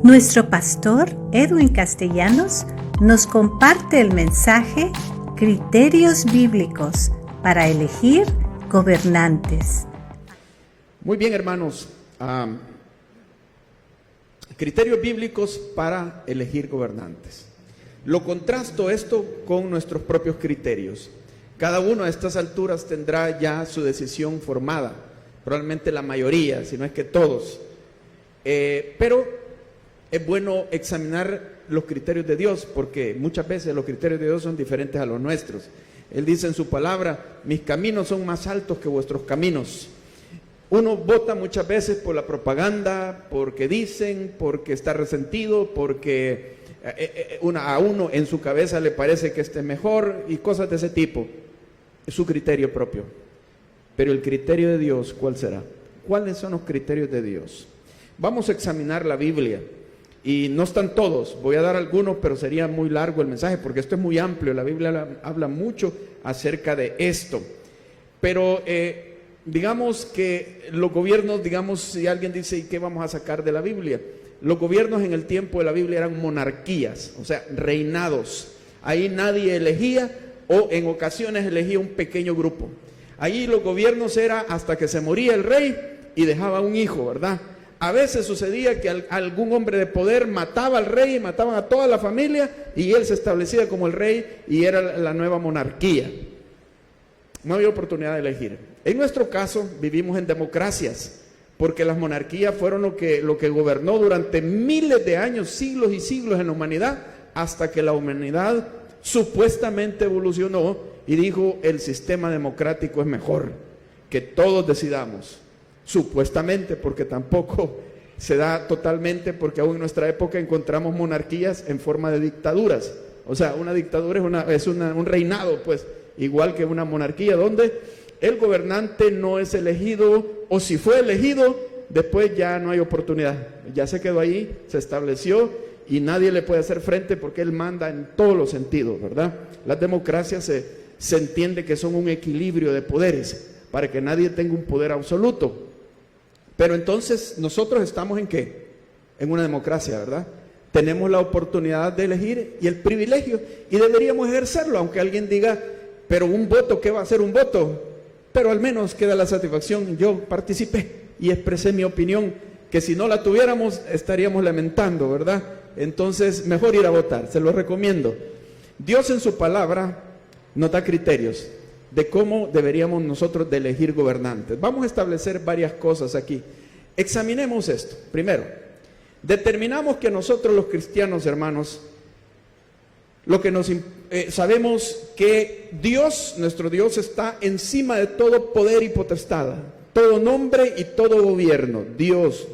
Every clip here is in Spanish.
Nuestro pastor Edwin Castellanos nos comparte el mensaje Criterios Bíblicos para elegir gobernantes. Muy bien, hermanos, criterios bíblicos para elegir gobernantes. Lo contrasto esto con nuestros propios criterios. Cada uno a estas alturas tendrá ya su decisión formada, probablemente la mayoría, si no es que todos. Pero es bueno examinar los criterios de Dios, porque muchas veces los criterios de Dios son diferentes a los nuestros. Él dice en su palabra: mis caminos son más altos que vuestros caminos. Uno vota muchas veces por la propaganda, porque dicen, porque está resentido, porque a uno en su cabeza le parece que esté mejor y cosas de ese tipo. Es su criterio propio. Pero el criterio de Dios, ¿cuál será? ¿Cuáles son los criterios de Dios? Vamos a examinar la Biblia. Y no están todos, voy a dar algunos, pero sería muy largo el mensaje, porque esto es muy amplio. La Biblia habla mucho acerca de esto. Pero digamos que los gobiernos, digamos, si alguien dice, ¿y qué vamos a sacar de la Biblia? Los gobiernos en el tiempo de la Biblia eran monarquías, o sea, reinados. Ahí nadie elegía, o en ocasiones elegía un pequeño grupo. Ahí los gobiernos era hasta que se moría el rey y dejaba un hijo, ¿verdad? A veces sucedía que algún hombre de poder mataba al rey y mataban a toda la familia, y él se establecía como el rey y era la nueva monarquía. No había oportunidad de elegir. En nuestro caso vivimos en democracias, porque las monarquías fueron lo que gobernó durante miles de años, siglos y siglos en la humanidad, hasta que la humanidad supuestamente evolucionó y dijo: el sistema democrático es mejor, que todos decidamos. Supuestamente, porque tampoco se da totalmente, porque aún en nuestra época encontramos monarquías en forma de dictaduras. O sea, una dictadura es un reinado, pues, igual que una monarquía, donde el gobernante no es elegido, o si fue elegido, después ya no hay oportunidad. Ya se quedó ahí, se estableció y nadie le puede hacer frente, porque él manda en todos los sentidos, ¿verdad? Las democracias se entiende que son un equilibrio de poderes, para que nadie tenga un poder absoluto. Pero entonces, ¿nosotros estamos en qué? En una democracia, ¿verdad? Tenemos la oportunidad de elegir y el privilegio, y deberíamos ejercerlo, aunque alguien diga: pero un voto, ¿qué va a ser un voto? Pero al menos queda la satisfacción: yo participé y expresé mi opinión, que si no la tuviéramos estaríamos lamentando, ¿verdad? Entonces, mejor ir a votar, se lo recomiendo. Dios en su palabra nos da criterios de cómo deberíamos nosotros de elegir gobernantes. Vamos a establecer varias cosas aquí. Examinemos esto. Primero, determinamos que nosotros los cristianos, hermanos, sabemos que Dios, nuestro Dios, está encima de todo poder y potestad, todo nombre y todo gobierno. Dios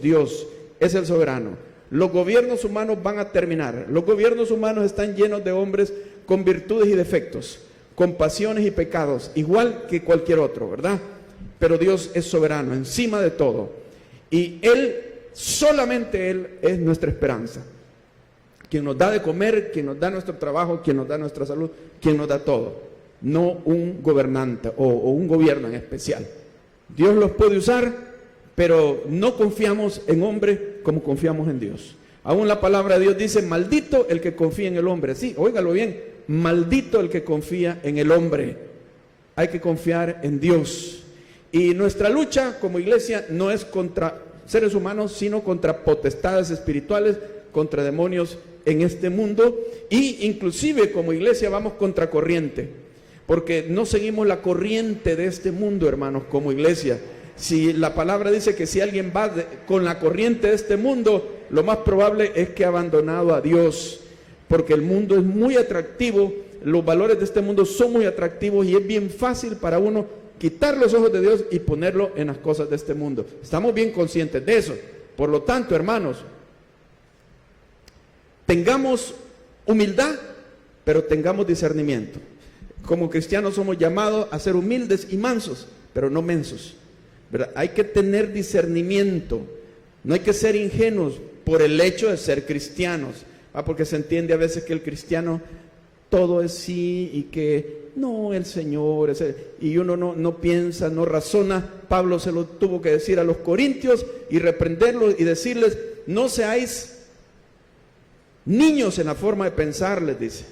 es el soberano. Los gobiernos humanos van a terminar. Los gobiernos humanos están llenos de hombres con virtudes y defectos, con pasiones y pecados, igual que cualquier otro, ¿verdad? Pero Dios es soberano, encima de todo. Y Él, solamente Él es nuestra esperanza. Quien nos da de comer, quien nos da nuestro trabajo, quien nos da nuestra salud, quien nos da todo. No un gobernante o un gobierno en especial. Dios los puede usar, pero no confiamos en hombre como confiamos en Dios. Aún la palabra de Dios dice: maldito el que confía en el hombre. Sí, óigalo bien. Maldito el que confía en el hombre. Hay que confiar en Dios. Y nuestra lucha como iglesia no es contra seres humanos, sino contra potestades espirituales, contra demonios en este mundo. Y inclusive como iglesia vamos contra corriente, porque no seguimos la corriente de este mundo, hermanos, como iglesia. Si la palabra dice que si alguien va con la corriente de este mundo, lo más probable es que ha abandonado a Dios. Porque el mundo es muy atractivo, los valores de este mundo son muy atractivos, y es bien fácil para uno quitar los ojos de Dios y ponerlo en las cosas de este mundo. Estamos bien conscientes de eso. Por lo tanto, hermanos, tengamos humildad, pero tengamos discernimiento. Como cristianos somos llamados a ser humildes y mansos, pero no mensos, ¿verdad? Hay que tener discernimiento, no hay que ser ingenuos por el hecho de ser cristianos. Porque se entiende a veces que el cristiano todo es sí, y que no, el Señor es y uno no piensa, no razona. Pablo se lo tuvo que decir a los corintios y reprenderlos y decirles: no seáis Niños en la forma de pensar, les dice.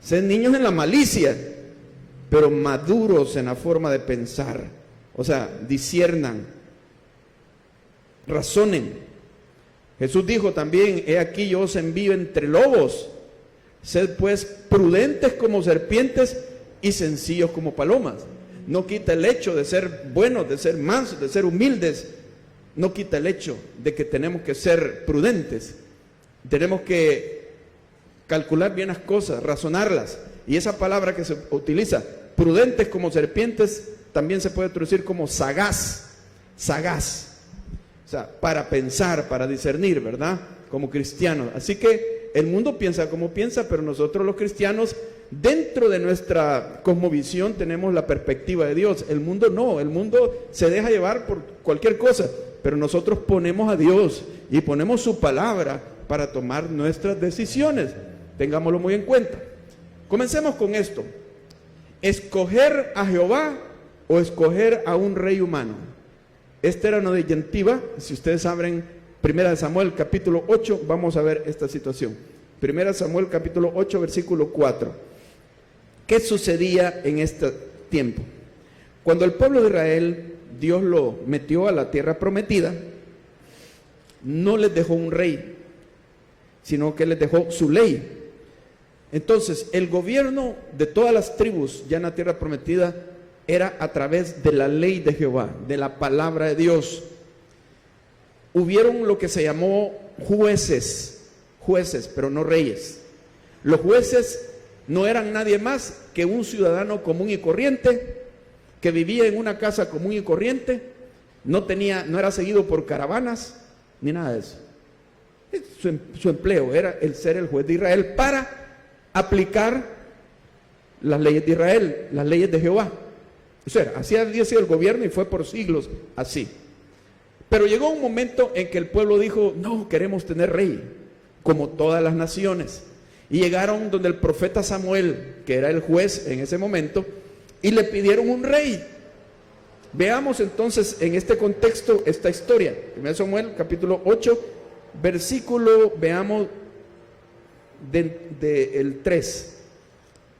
Sed niños en la malicia, pero maduros en la forma de pensar. O sea, disciernan, razonen. Jesús dijo también, he aquí yo os envío entre lobos. Sed pues prudentes como serpientes y sencillos como palomas. No quita el hecho de ser buenos, de ser mansos, de ser humildes. No quita el hecho de que tenemos que ser prudentes. Tenemos que calcular bien las cosas, razonarlas. Y esa palabra que se utiliza, prudentes como serpientes, también se puede traducir como sagaz. Sagaz. O sea, para pensar, para discernir, ¿verdad? Como cristianos. Así que el mundo piensa como piensa, pero nosotros los cristianos, dentro de nuestra cosmovisión, tenemos la perspectiva de Dios. El mundo no, el mundo se deja llevar por cualquier cosa, pero nosotros ponemos a Dios y ponemos su palabra para tomar nuestras decisiones. Tengámoslo muy en cuenta. Comencemos con esto. ¿Escoger a Jehová o escoger a un rey humano? Esta era una disyuntiva. Si ustedes abren 1 Samuel capítulo 8, vamos a ver esta situación. 1 Samuel capítulo 8, versículo 4. ¿Qué sucedía en este tiempo? Cuando el pueblo de Israel, Dios lo metió a la tierra prometida, no les dejó un rey, sino que les dejó su ley. Entonces, el gobierno de todas las tribus ya en la tierra prometida era a través de la ley de Jehová, de la palabra de Dios. Hubieron lo que se llamó jueces, pero no reyes. Los jueces no eran nadie más que un ciudadano común y corriente, que vivía en una casa común y corriente, no era seguido por caravanas, ni nada de eso. Su empleo era el ser el juez de Israel para aplicar las leyes de Israel, las leyes de Jehová. O sea, así había sido el gobierno y fue por siglos así. Pero llegó un momento en que el pueblo dijo, no, queremos tener rey, como todas las naciones. Y llegaron donde el profeta Samuel, que era el juez en ese momento, y le pidieron un rey. Veamos entonces en este contexto esta historia. 1 Samuel capítulo 8, versículo, veamos, del 3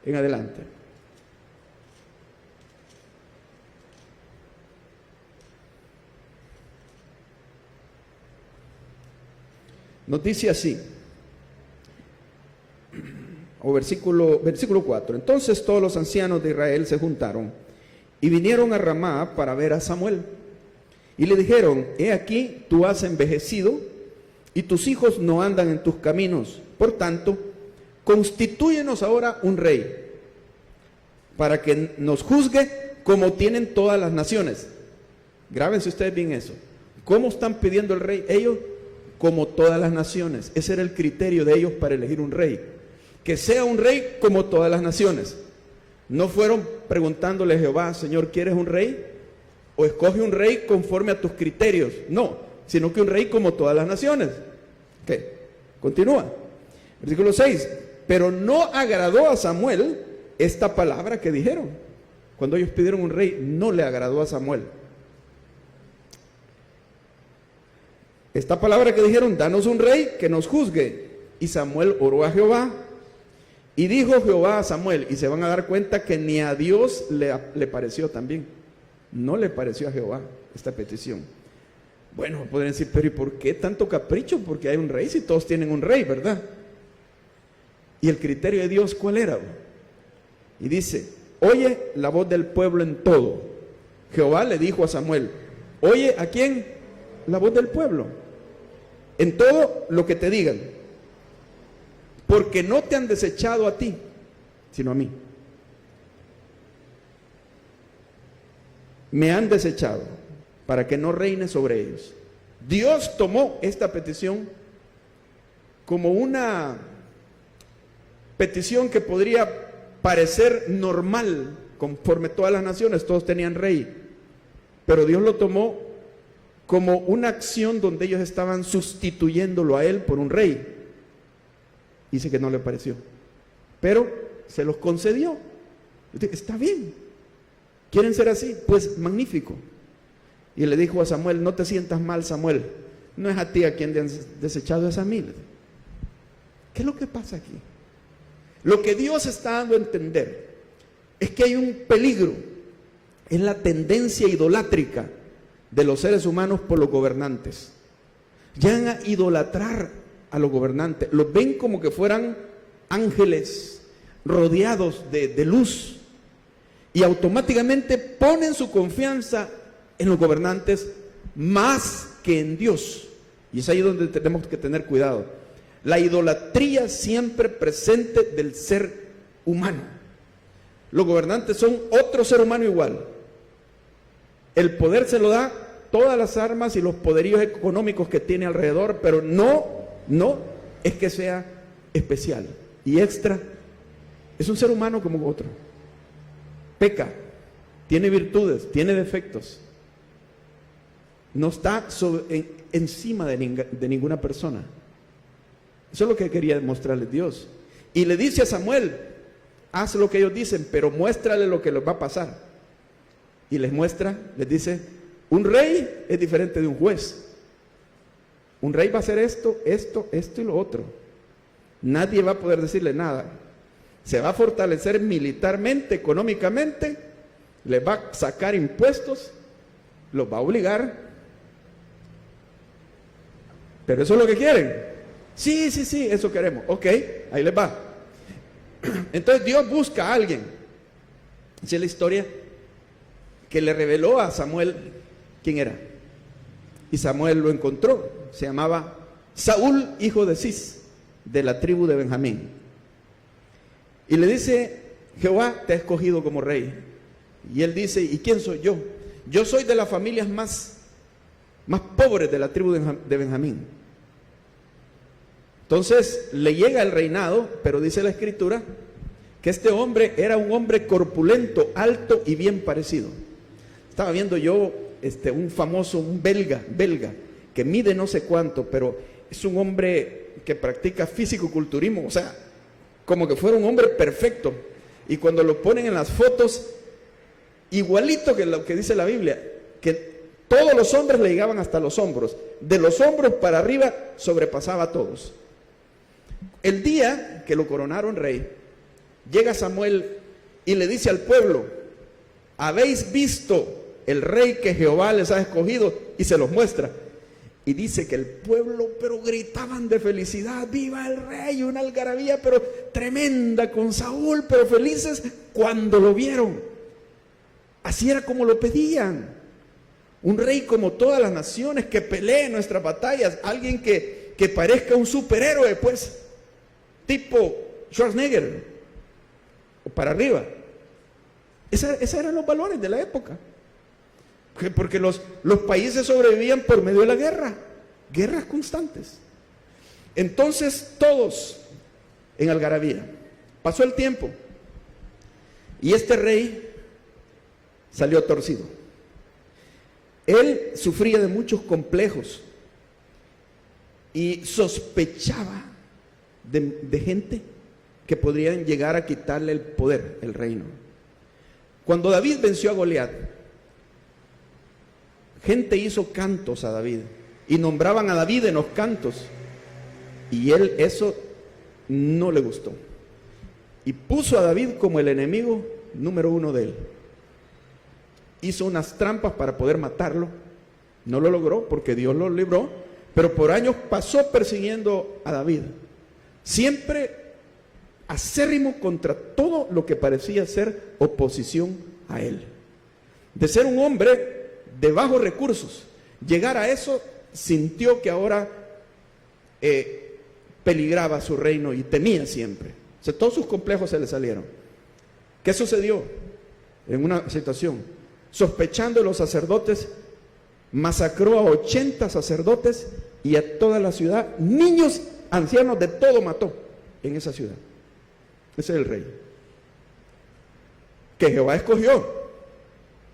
en adelante. Nos dice así, o versículo 4. Entonces todos los ancianos de Israel se juntaron y vinieron a Ramá para ver a Samuel. Y le dijeron, he aquí, tú has envejecido y tus hijos no andan en tus caminos. Por tanto, constitúyenos ahora un rey para que nos juzgue como tienen todas las naciones. Grábense ustedes bien eso. ¿Cómo están pidiendo el rey? Ellos, como todas las naciones. Ese era el criterio de ellos para elegir un rey. Que sea un rey como todas las naciones. No fueron preguntándole a Jehová, Señor, ¿quieres un rey? O escoge un rey conforme a tus criterios. No, sino que un rey como todas las naciones. ¿Qué? Continúa. Versículo 6. Pero no agradó a Samuel esta palabra que dijeron. Cuando ellos pidieron un rey, no le agradó a Samuel. Esta palabra que dijeron, danos un rey que nos juzgue. Y Samuel oró a Jehová. Y dijo Jehová a Samuel, y se van a dar cuenta que ni a Dios le pareció también. No le pareció a Jehová esta petición. Bueno, podrían decir, pero ¿y por qué tanto capricho? Porque hay un rey, si todos tienen un rey, ¿verdad? Y el criterio de Dios, ¿cuál era? Y dice, oye la voz del pueblo en todo. Jehová le dijo a Samuel, oye, ¿a quién? La voz del pueblo. En todo lo que te digan. Porque no te han desechado a ti, sino a mí. Me han desechado para que no reine sobre ellos. Dios tomó esta petición como una petición que podría parecer normal, conforme todas las naciones, todos tenían rey. Pero Dios lo tomó como una acción donde ellos estaban sustituyéndolo a él por un rey. Dice que no le pareció, pero se los concedió. Está bien, ¿quieren ser así? Pues magnífico. Y le dijo a Samuel, no te sientas mal, Samuel, no es a ti a quien te han desechado, es a mí. ¿Qué es lo que pasa aquí? Lo que Dios está dando a entender es que hay un peligro, es la tendencia idolátrica de los seres humanos por los gobernantes. Llegan a idolatrar a los gobernantes, los ven como que fueran ángeles rodeados de luz, y automáticamente ponen su confianza en los gobernantes más que en Dios. Y es ahí donde tenemos que tener cuidado. La idolatría siempre presente del ser humano. Los gobernantes son otro ser humano igual. El poder se lo da todas las armas y los poderíos económicos que tiene alrededor, pero no es que sea especial y extra. Es un ser humano como otro. Peca, tiene virtudes, tiene defectos. No está encima de ninguna persona. Eso es lo que quería demostrarle Dios. Y le dice a Samuel, haz lo que ellos dicen, pero muéstrale lo que les va a pasar. Y les muestra, les dice, un rey es diferente de un juez. Un rey va a hacer esto y lo otro. Nadie va a poder decirle nada. Se va a fortalecer militarmente, económicamente, les va a sacar impuestos, los va a obligar. Pero eso es lo que quieren. Sí, eso queremos. Ok, ahí les va. Entonces Dios busca a alguien. Esa es la historia que le reveló a Samuel quién era. Y Samuel lo encontró. Se llamaba Saúl, hijo de Cis, de la tribu de Benjamín. Y le dice, Jehová te ha escogido como rey. Y él dice, ¿y quién soy yo? Yo soy de las familias más pobres de la tribu de Benjamín. Entonces le llega el reinado, pero dice la escritura que este hombre era un hombre corpulento, alto y bien parecido. Estaba viendo yo un famoso, un belga, que mide no sé cuánto, pero es un hombre que practica físico-culturismo, o sea, como que fuera un hombre perfecto. Y cuando lo ponen en las fotos, igualito que lo que dice la Biblia, que todos los hombres le llegaban hasta los hombros. De los hombros para arriba sobrepasaba a todos. El día que lo coronaron rey, llega Samuel y le dice al pueblo, ¿habéis visto el rey que Jehová les ha escogido? Y se los muestra. Y dice que el pueblo, pero gritaban de felicidad, ¡viva el rey! Una algarabía, pero tremenda con Saúl, pero felices cuando lo vieron. Así era como lo pedían. Un rey como todas las naciones, que pelee nuestras batallas, alguien que parezca un superhéroe, pues, tipo Schwarzenegger, o para arriba. Esos eran los valores de la época. Porque los países sobrevivían por medio de la guerra, guerras constantes. Entonces todos en algarabía. Pasó el tiempo y este rey salió torcido. Él sufría de muchos complejos y sospechaba de gente que podrían llegar a quitarle el poder, el reino. Cuando David venció a Goliat, gente hizo cantos a David y nombraban a David en los cantos, y él eso no le gustó y puso a David como el enemigo número uno de él. Hizo unas trampas para poder matarlo, no lo logró porque Dios lo libró, pero por años pasó persiguiendo a David, siempre acérrimo contra todo lo que parecía ser oposición a él. De ser un hombre de bajos recursos, llegar a eso, sintió que ahora peligraba su reino y temía siempre. O sea, todos sus complejos se le salieron. ¿Qué sucedió? En una situación, sospechando de los sacerdotes, masacró a 80 sacerdotes y a toda la ciudad, niños, ancianos, de todo mató en esa ciudad. Ese es el rey que Jehová escogió.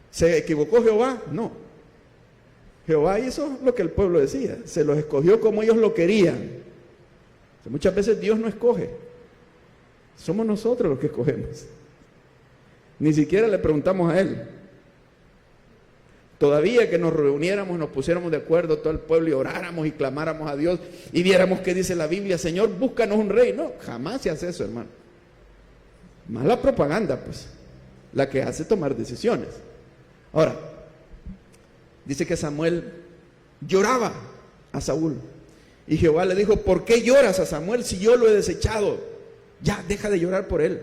¿Se equivocó Jehová? No. Jehová hizo lo que el pueblo decía, se los escogió como ellos lo querían. Muchas veces Dios no escoge, somos nosotros los que escogemos. Ni siquiera le preguntamos a Él. Todavía que nos reuniéramos, nos pusiéramos de acuerdo todo el pueblo y oráramos y clamáramos a Dios y viéramos qué dice la Biblia, Señor, búscanos un rey. No, jamás se hace eso, hermano. Mala propaganda, pues, la que hace tomar decisiones. Ahora, dice que Samuel lloraba a Saúl. Y Jehová le dijo, ¿por qué lloras a Samuel si yo lo he desechado? Ya, deja de llorar por él.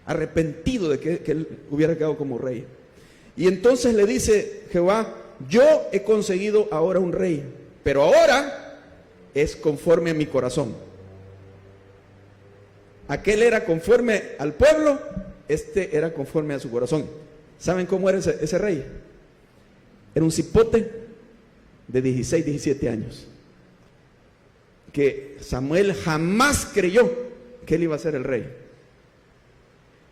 Arrepentido de que él hubiera quedado como rey. Y entonces le dice Jehová, yo he conseguido ahora un rey, pero ahora es conforme a mi corazón. Aquel era conforme al pueblo, este era conforme a su corazón. ¿Saben cómo era ese rey? Era un cipote de 16, 17 años. Que Samuel jamás creyó que él iba a ser el rey.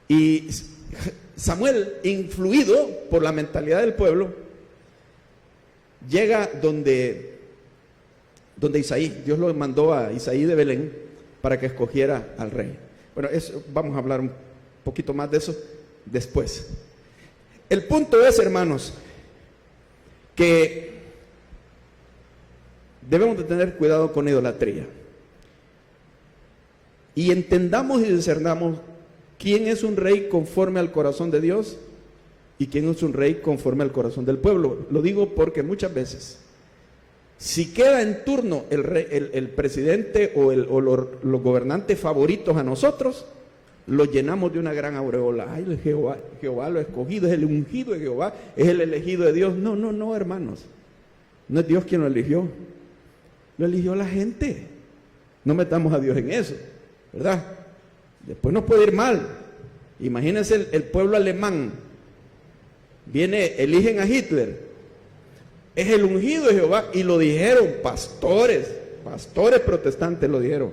Y Samuel, influido por la mentalidad del pueblo, llega donde Isaí. Dios lo mandó a Isaí de Belén para que escogiera al rey. Bueno, vamos a hablar un poquito más de eso después. El punto es, hermanos, que debemos de tener cuidado con idolatría. Y entendamos y discernamos quién es un rey conforme al corazón de Dios y quién es un rey conforme al corazón del pueblo. Lo digo porque muchas veces, si queda en turno el presidente o los gobernantes favoritos a nosotros, lo llenamos de una gran aureola. Ay, Jehová lo ha escogido, es el ungido de Jehová, es el elegido de Dios. No, hermanos. No es Dios quien lo eligió. Lo eligió la gente. No metamos a Dios en eso, ¿verdad? Después nos puede ir mal. Imagínense el pueblo alemán. Eligen a Hitler. Es el ungido de Jehová. Y lo dijeron pastores protestantes lo dijeron.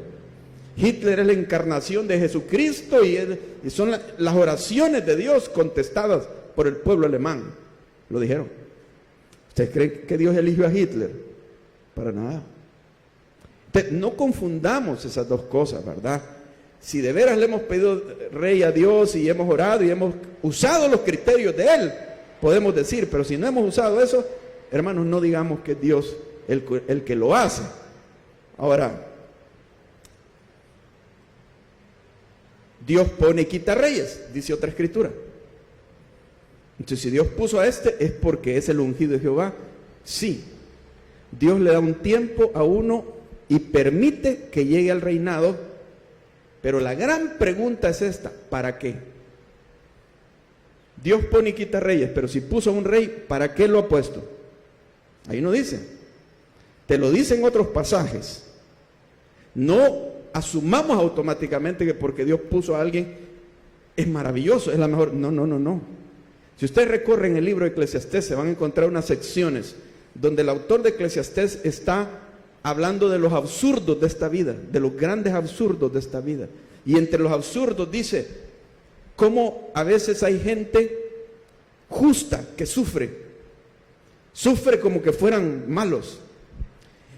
Hitler es la encarnación de Jesucristo y son las oraciones de Dios contestadas por el pueblo alemán. Lo dijeron. ¿Ustedes creen que Dios eligió a Hitler? Para nada. Entonces, no confundamos esas dos cosas, ¿verdad? Si de veras le hemos pedido rey a Dios y hemos orado y hemos usado los criterios de Él, podemos decir, pero si no hemos usado eso, hermanos, no digamos que es Dios el que lo hace. Ahora, Dios pone y quita reyes, dice otra escritura. Entonces, si Dios puso a este, es porque es el ungido de Jehová. Sí, Dios le da un tiempo a uno y permite que llegue al reinado, pero la gran pregunta es esta: ¿para qué? Dios pone y quita reyes, pero si puso un rey, ¿para qué lo ha puesto? Ahí no dice. Te lo dicen otros pasajes. No asumamos automáticamente que porque Dios puso a alguien es maravilloso, es la mejor. No. Si ustedes recorren el libro de Eclesiastés, se van a encontrar unas secciones donde el autor de Eclesiastés está hablando de los absurdos de esta vida, de los grandes absurdos de esta vida. Y entre los absurdos dice cómo a veces hay gente justa que sufre como que fueran malos.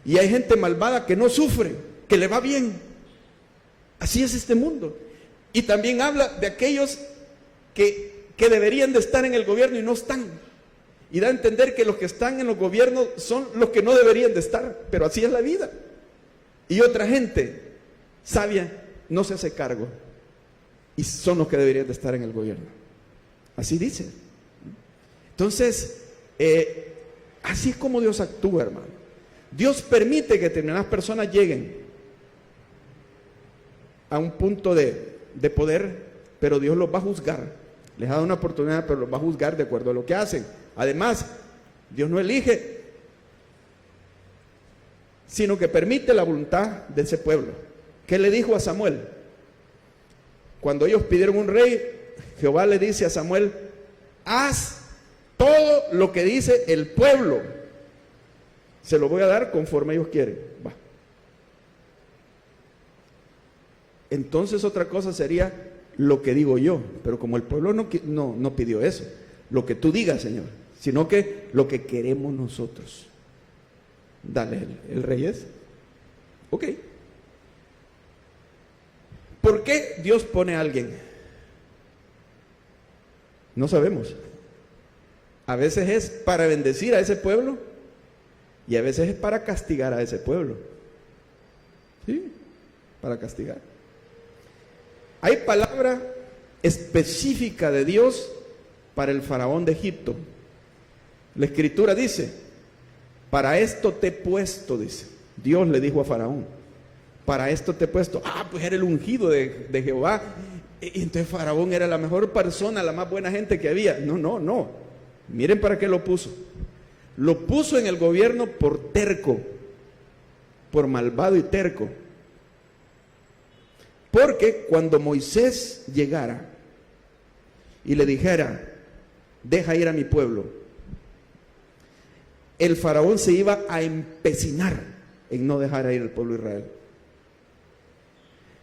Y hay gente malvada que no sufre, que le va bien. Así es este mundo. Y también habla de aquellos que deberían de estar en el gobierno y no están. Y da a entender que los que están en los gobiernos son los que no deberían de estar, pero así es la vida. Y otra gente sabia no se hace cargo y son los que deberían de estar en el gobierno. Así dice. Entonces, así es como Dios actúa, hermano. Dios permite que determinadas personas lleguen a un punto de poder, pero Dios los va a juzgar. Les ha dado una oportunidad, pero los va a juzgar de acuerdo a lo que hacen. Además, Dios no elige, sino que permite la voluntad de ese pueblo. ¿Qué le dijo a Samuel? Cuando ellos pidieron un rey, Jehová le dice a Samuel: haz todo lo que dice el pueblo. Se lo voy a dar conforme ellos quieren. Va. Entonces otra cosa sería lo que digo yo, pero como el pueblo no pidió eso, lo que tú digas, Señor, sino que lo que queremos nosotros. Dale, el rey es. Ok. ¿Por qué Dios pone a alguien? No sabemos. A veces es para bendecir a ese pueblo y a veces es para castigar a ese pueblo. ¿Sí? Para castigar. Hay palabra específica de Dios para el faraón de Egipto. La Escritura dice: para esto te he puesto, dice. Dios le dijo a Faraón: para esto te he puesto. Pues era el ungido de Jehová. Y entonces Faraón era la mejor persona, la más buena gente que había. No. Miren para qué lo puso. Lo puso en el gobierno por terco, por malvado y terco. Porque cuando Moisés llegara y le dijera: deja ir a mi pueblo, el faraón se iba a empecinar en no dejar ir al pueblo de Israel.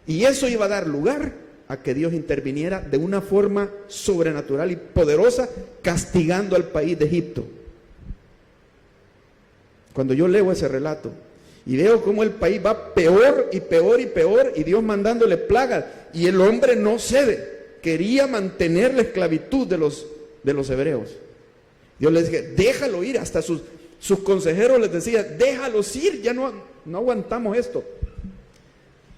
Y eso iba a dar lugar a que Dios interviniera de una forma sobrenatural y poderosa, castigando al país de Egipto. Cuando yo leo ese relato y veo cómo el país va peor y peor y peor, y Dios mandándole plagas, y el hombre no cede, quería mantener la esclavitud de los hebreos. Dios les dije: déjalo ir. Hasta sus consejeros les decía: déjalos ir, ya no aguantamos esto.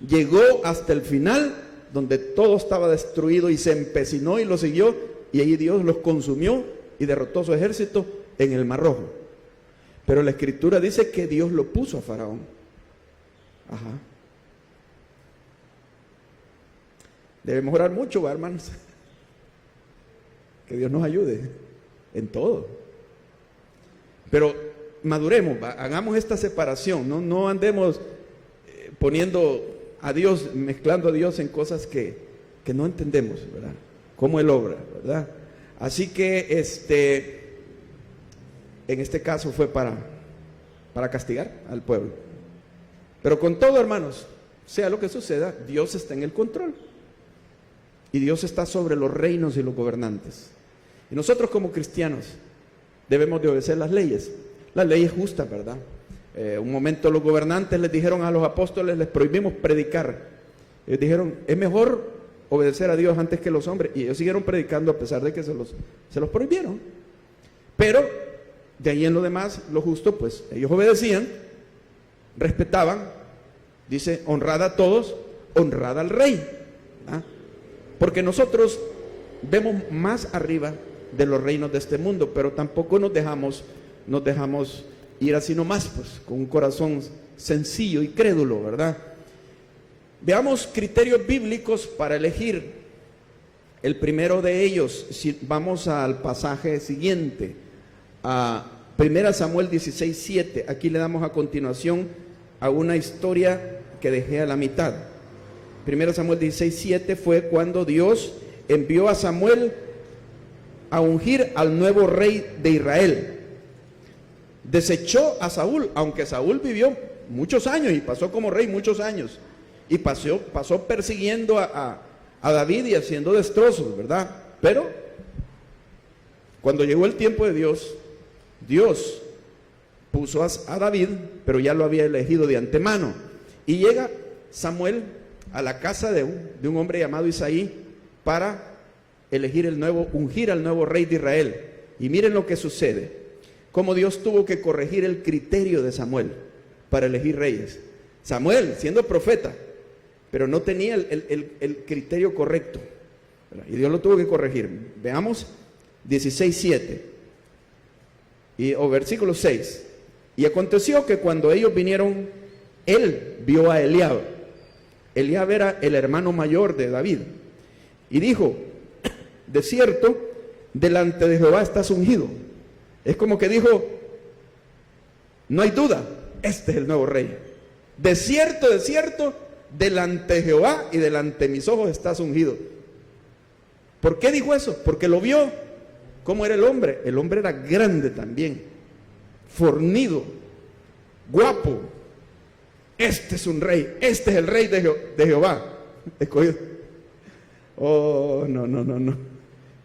Llegó hasta el final, donde todo estaba destruido, y se empecinó y lo siguió, y ahí Dios los consumió y derrotó su ejército en el Mar Rojo. Pero la Escritura dice que Dios lo puso a Faraón. Debemos orar mucho, hermanos, que Dios nos ayude en todo. Pero maduremos, hagamos esta separación, no andemos poniendo a Dios, mezclando a Dios en cosas que no entendemos, ¿verdad? Cómo Él obra, ¿verdad? Así que en este caso fue para castigar al pueblo. Pero con todo, hermanos, sea lo que suceda, Dios está en el control. Y Dios está sobre los reinos y los gobernantes. Y nosotros como cristianos debemos de obedecer las leyes. Las leyes justas, ¿verdad? Un momento los gobernantes les dijeron a los apóstoles: les prohibimos predicar. Ellos dijeron: es mejor obedecer a Dios antes que los hombres. Y ellos siguieron predicando a pesar de que se los prohibieron. Pero de ahí en lo demás, lo justo, pues ellos obedecían, respetaban. Dice: honrad a todos, honrad al rey. Porque nosotros vemos más arriba de los reinos de este mundo, pero tampoco nos dejamos ir así nomás, pues, con un corazón sencillo y crédulo, ¿verdad? Veamos criterios bíblicos para elegir. El primero de ellos, si vamos al pasaje siguiente, a 1 Samuel 16:7, aquí le damos a continuación a una historia que dejé a la mitad. 1 Samuel 16:7 fue cuando Dios envió a Samuel a ungir al nuevo rey de Israel. Desechó a Saúl, aunque Saúl vivió muchos años y pasó como rey muchos años, y pasó persiguiendo a David y haciendo destrozos, ¿verdad? Pero cuando llegó el tiempo de Dios, Dios puso a David, pero ya lo había elegido de antemano. Y llega Samuel a la casa de un hombre llamado Isaí para ungir al nuevo rey de Israel. Y miren lo que sucede: cómo Dios tuvo que corregir el criterio de Samuel para elegir reyes. Samuel, siendo profeta, pero no tenía el criterio correcto, y Dios lo tuvo que corregir. Veamos 16:7 o versículo 6. Y aconteció que cuando ellos vinieron, él vio a Eliab. Eliab era el hermano mayor de David, y dijo: de cierto, delante de Jehová estás ungido. Es como que dijo: no hay duda, este es el nuevo rey. De cierto, delante de Jehová y delante de mis ojos estás ungido. ¿Por qué dijo eso? Porque lo vio. ¿Cómo era el hombre? El hombre era grande también, fornido, guapo. Este es un rey, este es el rey de Jehová escogido. Oh, no.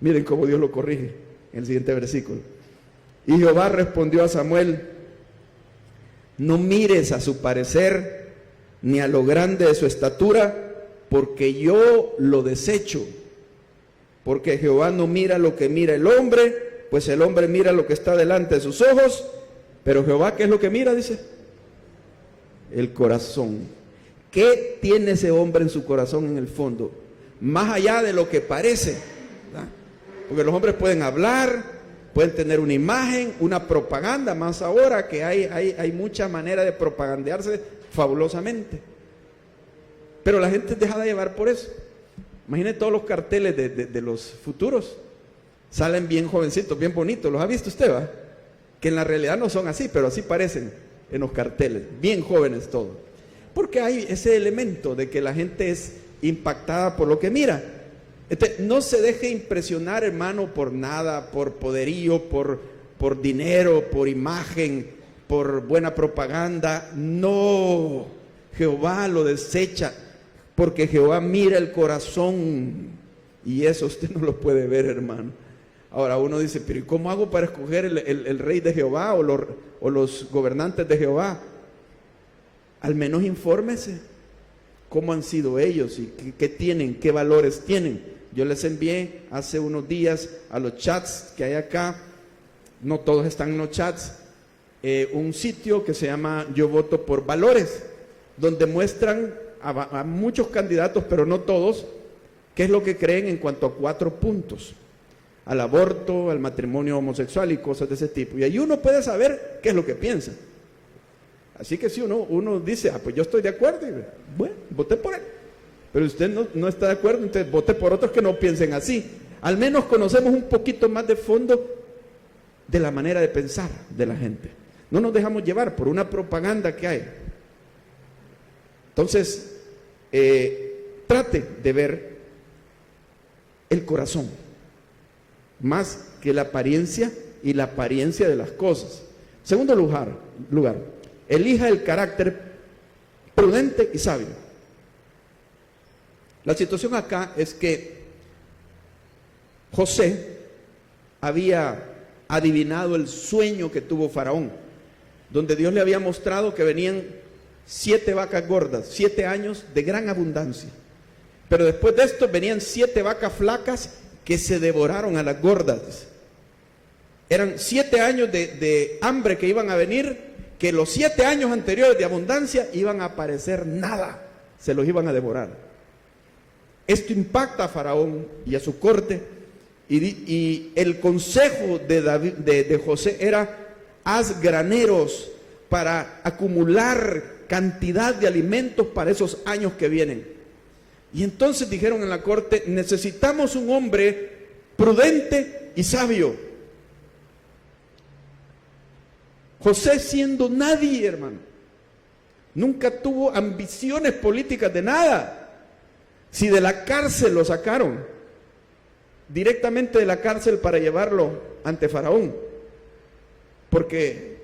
Miren cómo Dios lo corrige en el siguiente versículo. Y Jehová respondió a Samuel: no mires a su parecer, ni a lo grande de su estatura, porque yo lo desecho. Porque Jehová no mira lo que mira el hombre, pues el hombre mira lo que está delante de sus ojos, pero Jehová, ¿qué es lo que mira? Dice, el corazón. ¿Qué tiene ese hombre en su corazón en el fondo? Más allá de lo que parece, ¿verdad? Porque los hombres pueden hablar, pueden tener una imagen, una propaganda, más ahora que hay mucha manera de propagandearse fabulosamente. Pero la gente es dejada llevar por eso. Imagine todos los carteles de los futuros. Salen bien jovencitos, bien bonitos. ¿Los ha visto usted, va? Que en la realidad no son así, pero así parecen en los carteles. Bien jóvenes todos. Porque hay ese elemento de que la gente es impactada por lo que mira. Entonces, no se deje impresionar, hermano, por nada, por poderío, por dinero, por imagen, por buena propaganda. No, Jehová lo desecha, porque Jehová mira el corazón, y eso usted no lo puede ver, hermano. Ahora uno dice, pero ¿y cómo hago para escoger el rey de Jehová o los gobernantes de Jehová? Al menos infórmese cómo han sido ellos y qué tienen, qué valores tienen. Yo les envié hace unos días a los chats que hay acá, no todos están en los chats, un sitio que se llama Yo Voto por Valores, donde muestran a muchos candidatos, pero no todos, qué es lo que creen en cuanto a 4 puntos: al aborto, al matrimonio homosexual y cosas de ese tipo. Y ahí uno puede saber qué es lo que piensa. Así que si uno dice, pues yo estoy de acuerdo, y bueno, voté por él. Pero usted no está de acuerdo, entonces vote por otros que no piensen así. Al menos conocemos un poquito más de fondo de la manera de pensar de la gente. No nos dejamos llevar por una propaganda que hay. Entonces, trate de ver el corazón, más que la apariencia y la apariencia de las cosas. Segundo lugar, elija el carácter prudente y sabio. La situación acá es que José había adivinado el sueño que tuvo Faraón, donde Dios le había mostrado que venían 7 vacas gordas, 7 años de gran abundancia. Pero después de esto venían 7 vacas flacas que se devoraron a las gordas. Eran 7 años de hambre que iban a venir, que los 7 años anteriores de abundancia iban a aparecer nada, se los iban a devorar. Esto impacta a Faraón y a su corte, y el consejo de José era: haz graneros para acumular cantidad de alimentos para esos años que vienen. Y entonces dijeron en la corte: necesitamos un hombre prudente y sabio. José, siendo nadie, hermano, nunca tuvo ambiciones políticas de nada. Si de la cárcel lo sacaron, directamente de la cárcel para llevarlo ante Faraón, porque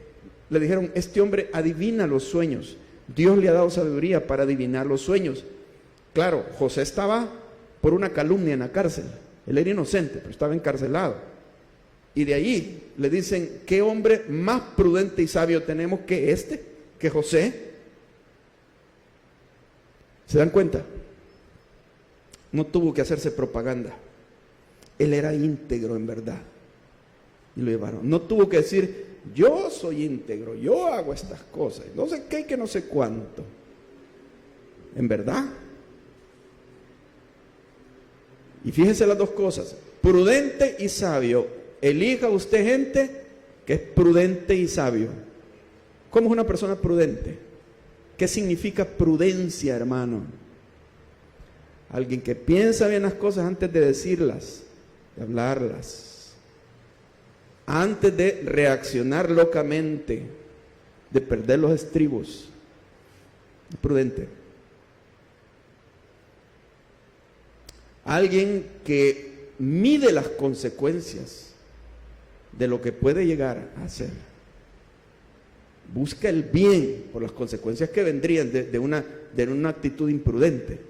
le dijeron: este hombre adivina los sueños, Dios le ha dado sabiduría para adivinar los sueños. Claro, José estaba por una calumnia en la cárcel, él era inocente, pero estaba encarcelado, y de ahí le dicen: ¿qué hombre más prudente y sabio tenemos que José? ¿Se dan cuenta? No tuvo que hacerse propaganda. Él era íntegro en verdad. Y lo llevaron. No tuvo que decir: yo soy íntegro, yo hago estas cosas, no sé qué, que no sé cuánto. En verdad. Y fíjese las dos cosas: prudente y sabio. Elija usted gente que es prudente y sabio. ¿Cómo es una persona prudente? ¿Qué significa prudencia, hermano? Alguien que piensa bien las cosas antes de decirlas, de hablarlas, antes de reaccionar locamente, de perder los estribos. Prudente. Alguien que mide las consecuencias de lo que puede llegar a hacer. Busca el bien por las consecuencias que vendrían de una actitud imprudente.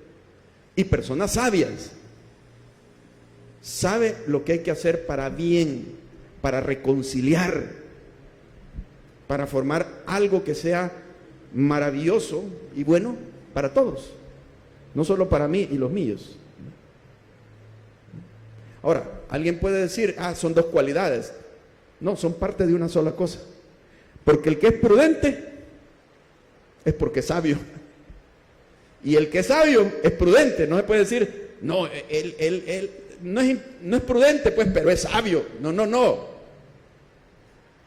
Y personas sabias, sabe lo que hay que hacer para bien, para reconciliar, para formar algo que sea maravilloso y bueno para todos, no solo para mí y los míos. Ahora, alguien puede decir: son 2 cualidades. No, son parte de una sola cosa. Porque el que es prudente es porque es sabio. Y el que es sabio es prudente. No se puede decir, no, él no es prudente, pues, pero es sabio. No.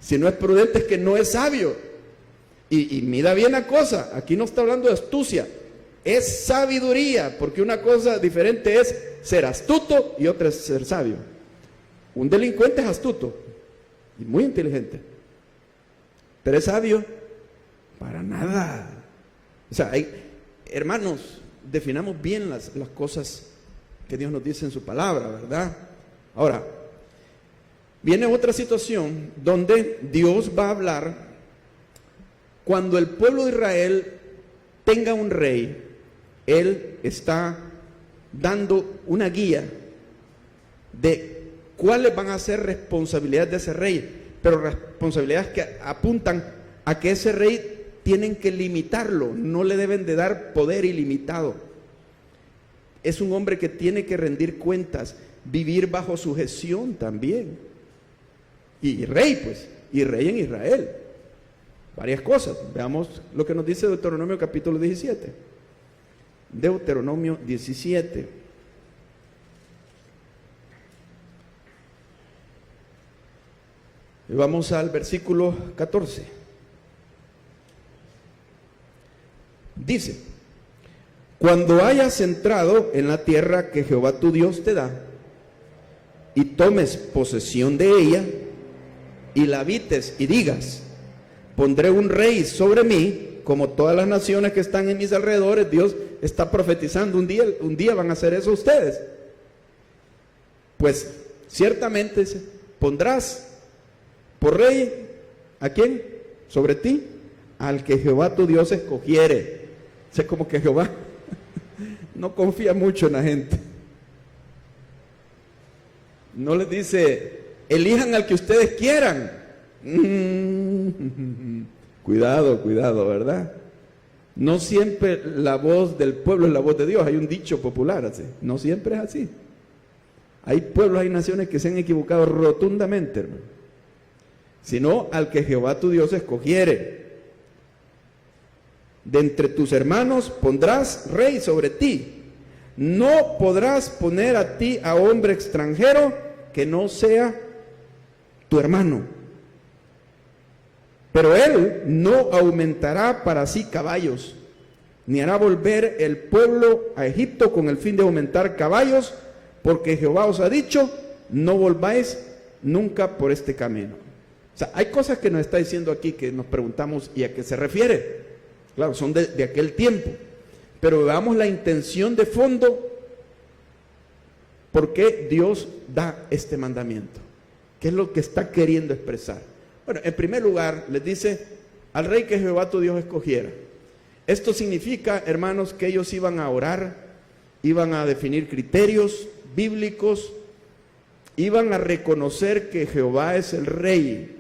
Si no es prudente es que no es sabio. Y mira bien la cosa, aquí no está hablando de astucia, es sabiduría, porque una cosa diferente es ser astuto y otra es ser sabio. Un delincuente es astuto y muy inteligente, pero es sabio para nada. O sea, hermanos, definamos bien las cosas que Dios nos dice en su palabra, ¿verdad? Ahora, viene otra situación donde Dios va a hablar cuando el pueblo de Israel tenga un rey. Él está dando una guía de cuáles van a ser responsabilidades de ese rey, pero responsabilidades que apuntan a que ese rey tienen que limitarlo, no le deben de dar poder ilimitado. Es un hombre que tiene que rendir cuentas, vivir bajo sujeción también. Y rey, pues, y rey en Israel. Varias cosas. Veamos lo que nos dice Deuteronomio capítulo 17. Deuteronomio 17. Y vamos al versículo 14. Dice: cuando hayas entrado en la tierra que Jehová tu Dios te da, y tomes posesión de ella, y la habites y digas: pondré un rey sobre mí, como todas las naciones que están en mis alrededores. Dios está profetizando, un día van a hacer eso ustedes. Pues ciertamente pondrás por rey, ¿a quién? Sobre ti, al que Jehová tu Dios escogiere. O sea, como que Jehová no confía mucho en la gente. No les dice, elijan al que ustedes quieran. Cuidado, ¿verdad? No siempre la voz del pueblo es la voz de Dios. Hay un dicho popular así. No siempre es así. Hay pueblos, hay naciones que se han equivocado rotundamente, hermano. Sino al que Jehová tu Dios escogiere. De entre tus hermanos pondrás rey sobre ti. No podrás poner a ti a hombre extranjero que no sea tu hermano. Pero él no aumentará para sí caballos, ni hará volver el pueblo a Egipto con el fin de aumentar caballos, porque Jehová os ha dicho, no volváis nunca por este camino. O sea, hay cosas que nos está diciendo aquí que nos preguntamos, ¿y a qué se refiere? Claro, son de aquel tiempo. Pero veamos la intención de fondo, ¿por qué Dios da este mandamiento? ¿Qué es lo que está queriendo expresar? Bueno, en primer lugar, les dice, al rey que Jehová tu Dios escogiera. Esto significa, hermanos, que ellos iban a orar, iban a definir criterios bíblicos, iban a reconocer que Jehová es el rey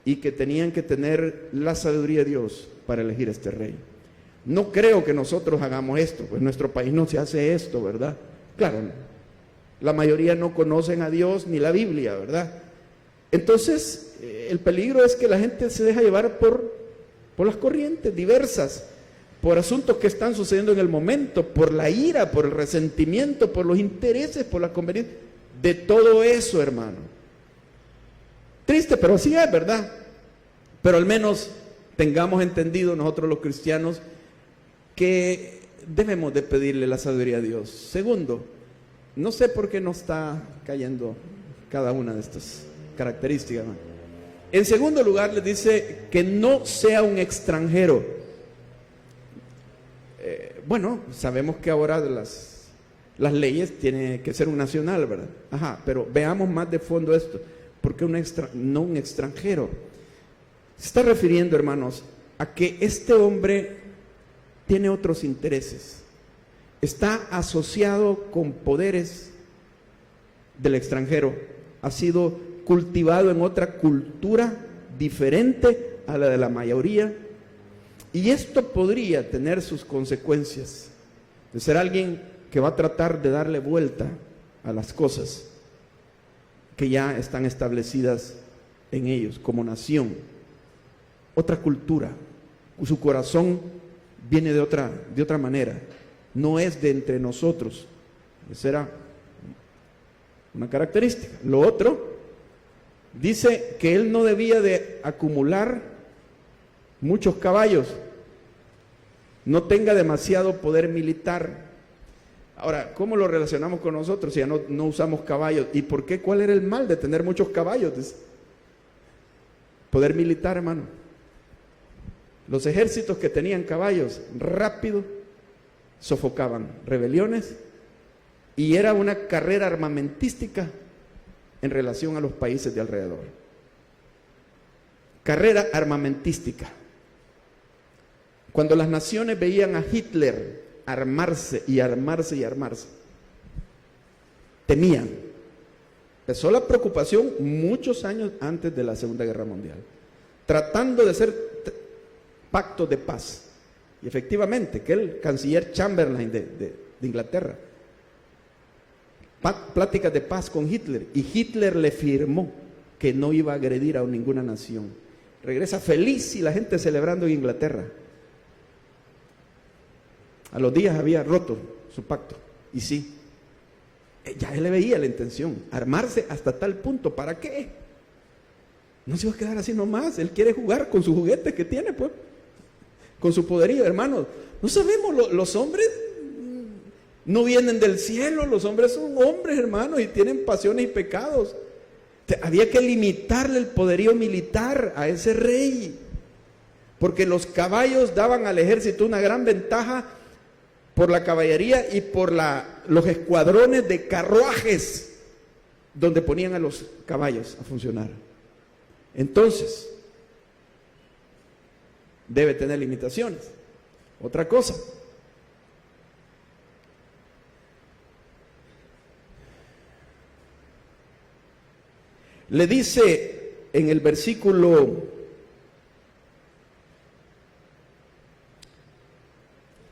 y que tenían que tener la sabiduría de Dios para elegir este rey. No creo que nosotros hagamos esto, pues en nuestro país no se hace esto, ¿verdad? Claro, la mayoría no conocen a Dios ni la Biblia, ¿verdad? Entonces, el peligro es que la gente se deja llevar por las corrientes diversas, por asuntos que están sucediendo en el momento, por la ira, por el resentimiento, por los intereses, por la conveniencia, de todo eso, hermano. Triste, pero así es, ¿verdad? Pero al menos tengamos entendido nosotros los cristianos que debemos de pedirle la sabiduría a Dios. Segundo, no sé por qué no está cayendo cada una de estas características, hermano. En segundo lugar, les dice que no sea un extranjero. Bueno, sabemos que ahora las leyes tienen que ser un nacional, ¿verdad? Ajá, pero veamos más de fondo esto. ¿Por qué no un extranjero? Se está refiriendo, hermanos, a que este hombre tiene otros intereses. Está asociado con poderes del extranjero. Ha sido cultivado en otra cultura diferente a la de la mayoría. Y esto podría tener sus consecuencias. De ser alguien que va a tratar de darle vuelta a las cosas que ya están establecidas en ellos como nación, otra cultura. Su corazón viene de otra manera, no es de entre nosotros. Esa era una característica. Lo otro, dice que él no debía de acumular muchos caballos, no tenga demasiado poder militar. Ahora, ¿cómo lo relacionamos con nosotros si ya no usamos caballos? ¿Y por qué? ¿Cuál era el mal de tener muchos caballos? Poder militar, hermano. Los ejércitos que tenían caballos rápido sofocaban rebeliones y era una carrera armamentística en relación a los países de alrededor. Carrera armamentística. Cuando las naciones veían a Hitler armarse y armarse y armarse, temían. Empezó la preocupación muchos años antes de la Segunda Guerra Mundial, tratando de hacer pactos de paz. Y efectivamente, que el canciller Chamberlain de Inglaterra, pláticas de paz con Hitler, y Hitler le firmó que no iba a agredir a ninguna nación. Regresa feliz y la gente celebrando en Inglaterra. A los días había roto su pacto. Y sí, ya él le veía la intención, armarse hasta tal punto. ¿Para qué? No se va a quedar así nomás. Él quiere jugar con sus juguetes que tiene, pues, con su poderío, hermanos. No sabemos, los hombres no vienen del cielo, los hombres son hombres, hermanos, y tienen pasiones y pecados. Había que limitarle el poderío militar a ese rey, porque los caballos daban al ejército una gran ventaja por la caballería y por los escuadrones de carruajes donde ponían a los caballos a funcionar. Entonces, debe tener limitaciones. Otra cosa, le dice en el versículo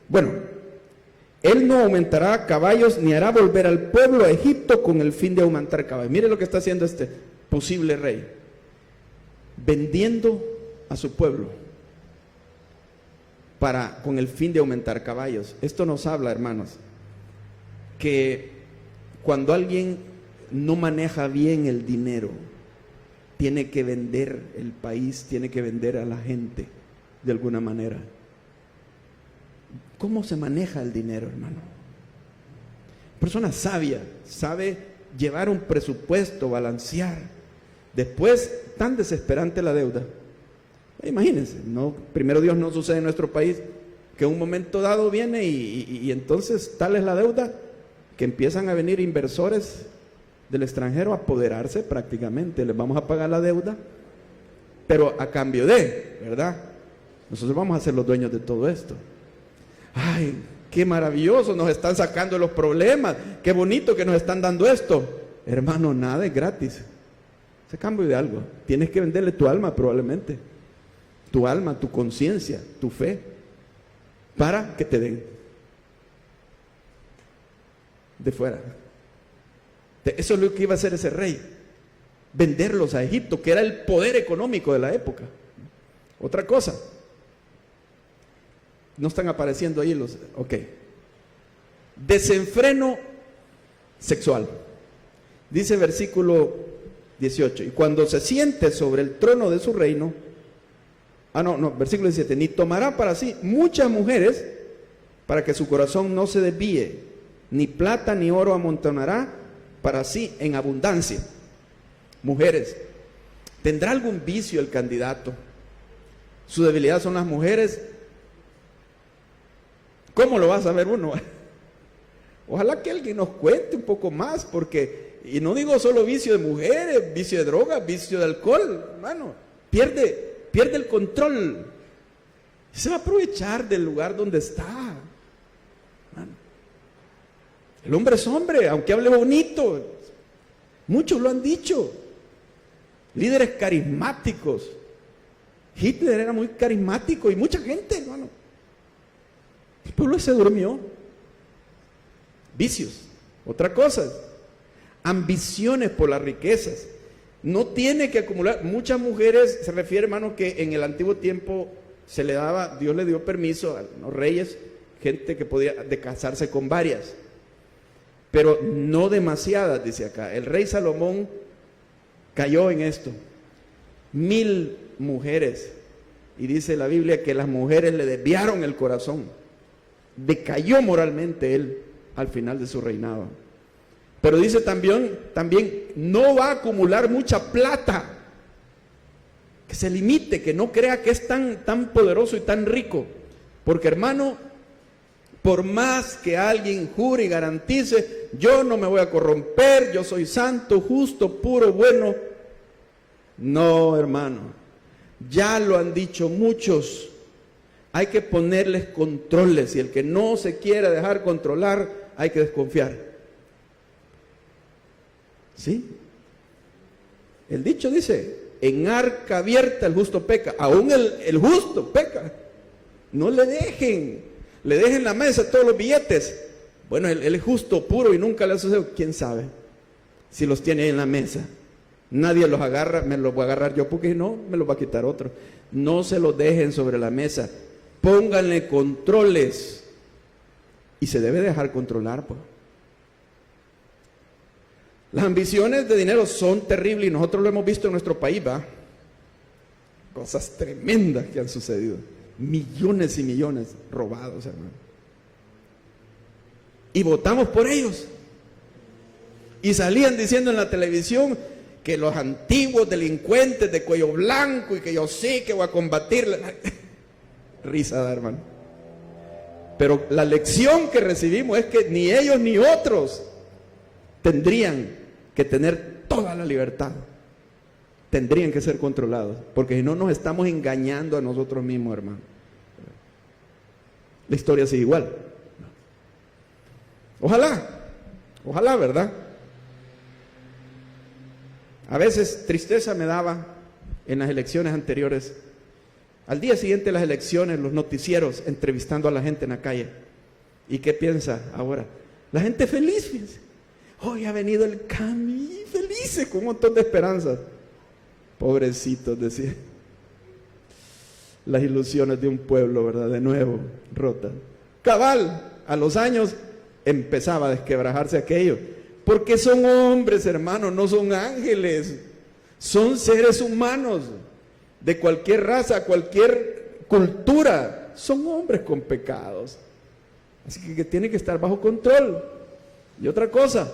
1, él no aumentará caballos ni hará volver al pueblo a Egipto con el fin de aumentar caballos. Mire lo que está haciendo este posible rey, vendiendo a su pueblo con el fin de aumentar caballos. Esto nos habla, hermanos, que cuando alguien no maneja bien el dinero, tiene que vender el país, tiene que vender a la gente de alguna manera. ¿Cómo se maneja el dinero, hermano? Persona sabia sabe llevar un presupuesto, balancear. Después, tan desesperante la deuda. Imagínense, no, primero Dios no sucede en nuestro país, que en un momento dado viene y entonces tal es la deuda que empiezan a venir inversores del extranjero a apoderarse prácticamente. Les vamos a pagar la deuda, pero a cambio de, ¿verdad? Nosotros vamos a ser los dueños de todo esto. Ay, qué maravilloso, nos están sacando los problemas, qué bonito que nos están dando esto. Hermano, nada es gratis. Es cambio de algo. Tienes que venderle tu alma probablemente. Tu alma, tu conciencia, tu fe, para que te den de fuera. Eso es lo que iba a hacer ese rey, venderlos a Egipto, que era el poder económico de la época. Otra cosa, no están apareciendo ahí los, ok, desenfreno sexual. Dice versículo 18, y cuando se siente sobre el trono de su reino, versículo 17, ni tomará para sí muchas mujeres para que su corazón no se desvíe, ni plata ni oro amontonará para sí en abundancia. Mujeres, ¿tendrá algún vicio el candidato? Su debilidad son las mujeres. ¿Cómo lo va a saber uno? Ojalá que alguien nos cuente un poco más, porque, y no digo solo vicio de mujeres, vicio de drogas, vicio de alcohol, hermano, pierde el control, se va a aprovechar del lugar donde está, hermano. El hombre es hombre, aunque hable bonito, muchos lo han dicho, líderes carismáticos. Hitler era muy carismático y mucha gente, hermano. El pueblo se durmió. Vicios, otra cosa, ambiciones por las riquezas. No tiene que acumular. Muchas mujeres, se refiere, hermano, que en el antiguo tiempo se le daba, Dios le dio permiso a los reyes, gente que podía de casarse con varias, pero no demasiadas, dice acá. El rey Salomón cayó en esto. 1000 mujeres. Y dice la Biblia que las mujeres le desviaron el corazón. Decayó moralmente él al final de su reinado. Pero dice también no va a acumular mucha plata. Que se limite, que no crea que es tan poderoso y tan rico. Porque, hermano, por más que alguien jure y garantice, yo no me voy a corromper, yo soy santo, justo, puro, bueno. No, hermano, ya lo han dicho muchos. Hay que ponerles controles y el que no se quiera dejar controlar, hay que desconfiar. ¿Sí? El dicho dice, en arca abierta el justo peca. Aún el justo peca. No le dejen la mesa todos los billetes. Bueno, él es justo, puro y nunca le ha sucedido. ¿Quién sabe? Si los tiene ahí en la mesa. Nadie los agarra, me los voy a agarrar yo porque no, me los va a quitar otro. No se los dejen sobre la mesa. Pónganle controles. Y se debe dejar controlar, pues. Las ambiciones de dinero son terribles y nosotros lo hemos visto en nuestro país, ¿va? Cosas tremendas que han sucedido. Millones y millones robados, hermano. Y votamos por ellos. Y salían diciendo en la televisión que los antiguos delincuentes de cuello blanco y que yo sí que voy a combatirla. Risa da, hermano. Pero la lección que recibimos es que ni ellos ni otros tendrían que tener toda la libertad. Tendrían que ser controlados, porque si no nos estamos engañando a nosotros mismos, hermano. La historia sigue igual. Ojalá, ¿verdad? A veces tristeza me daba en las elecciones anteriores. Al día siguiente de las elecciones, los noticieros entrevistando a la gente en la calle. ¿Y qué piensa ahora? La gente feliz, fíjense. Hoy ha venido el cambio, felices, con un montón de esperanzas. Pobrecitos, decía. Las ilusiones de un pueblo, ¿verdad? De nuevo, rotas. Cabal, a los años empezaba a desquebrajarse aquello. Porque son hombres, hermanos, no son ángeles. Son seres humanos de cualquier raza, cualquier cultura. Son hombres con pecados. Así que tiene que estar bajo control. Y otra cosa,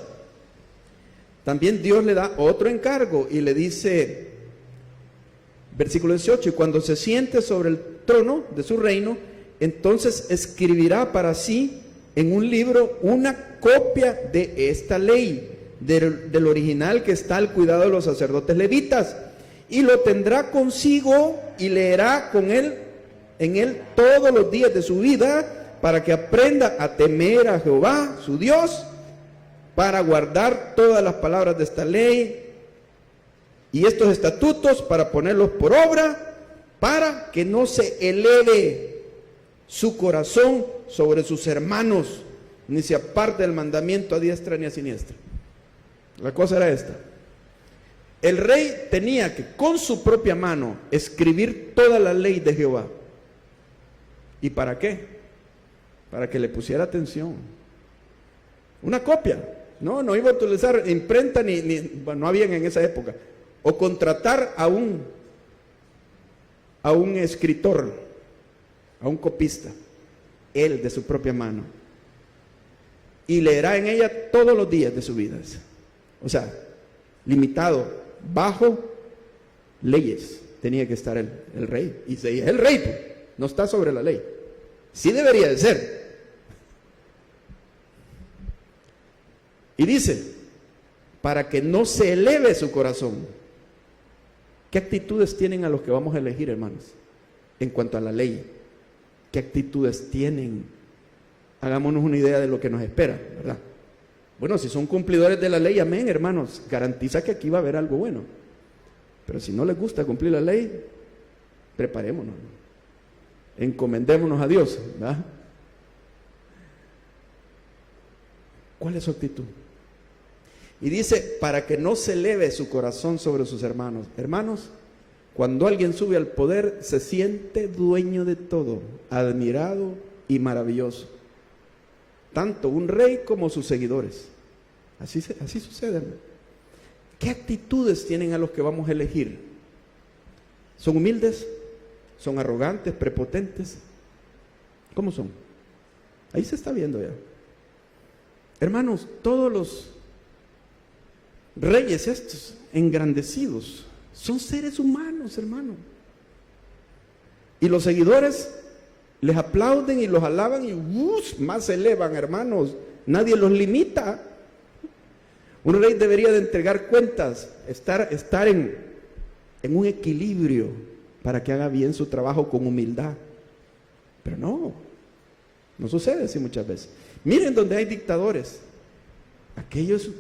también Dios le da otro encargo y le dice, versículo 18, y cuando se siente sobre el trono de su reino, entonces escribirá para sí en un libro una copia de esta ley, del original que está al cuidado de los sacerdotes levitas, y lo tendrá consigo y leerá en él todos los días de su vida, para que aprenda a temer a Jehová, su Dios, para guardar todas las palabras de esta ley y estos estatutos, para ponerlos por obra, para que no se eleve su corazón sobre sus hermanos, ni se aparte del mandamiento a diestra ni a siniestra. La cosa era esta: el rey tenía que con su propia mano escribir toda la ley de Jehová. ¿Y para qué? Para que le pusiera atención. Una copia. No iba a utilizar imprenta bueno, no habían en esa época. O contratar a un escritor, a un copista, él de su propia mano. Y leerá en ella todos los días de su vida. O sea, limitado, bajo leyes tenía que estar el rey. Y se es el rey, pues, no está sobre la ley. Sí debería de ser. Y dice, para que no se eleve su corazón. ¿Qué actitudes tienen a los que vamos a elegir, hermanos? En cuanto a la ley, ¿qué actitudes tienen? Hagámonos una idea de lo que nos espera, ¿verdad? Bueno, si son cumplidores de la ley, amén, hermanos, garantiza que aquí va a haber algo bueno. Pero si no les gusta cumplir la ley, preparémonos, encomendémonos a Dios, ¿verdad? ¿Cuál es su actitud? Y dice, para que no se eleve su corazón sobre sus hermanos. Hermanos, cuando alguien sube al poder, se siente dueño de todo, admirado y maravilloso. Tanto un rey como sus seguidores. Así sucede, hermano. ¿Qué actitudes tienen a los que vamos a elegir? ¿Son humildes? ¿Son arrogantes, prepotentes? ¿Cómo son? Ahí se está viendo ya. Hermanos, todos los reyes estos engrandecidos son seres humanos, hermano. Y los seguidores les aplauden y los alaban y más se elevan, hermanos. Nadie los limita. Un rey debería de entregar cuentas, estar en un equilibrio para que haga bien su trabajo con humildad. Pero no sucede así muchas veces. Miren donde hay dictadores. Aquellos,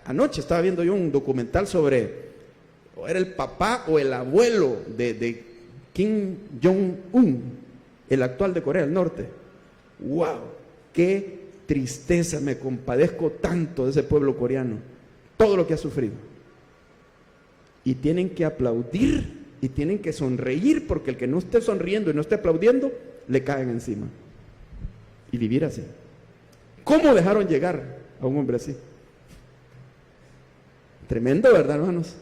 anoche estaba viendo yo un documental sobre, o era el papá o el abuelo de Kim Jong-un, el actual de Corea del Norte. ¡Wow! ¡Qué tristeza! Me compadezco tanto de ese pueblo coreano, todo lo que ha sufrido. Y tienen que aplaudir y tienen que sonreír, porque el que no esté sonriendo y no esté aplaudiendo, le caen encima. Y vivir así. ¿Cómo dejaron llegar a un hombre así? Tremendo, ¿verdad, hermanos?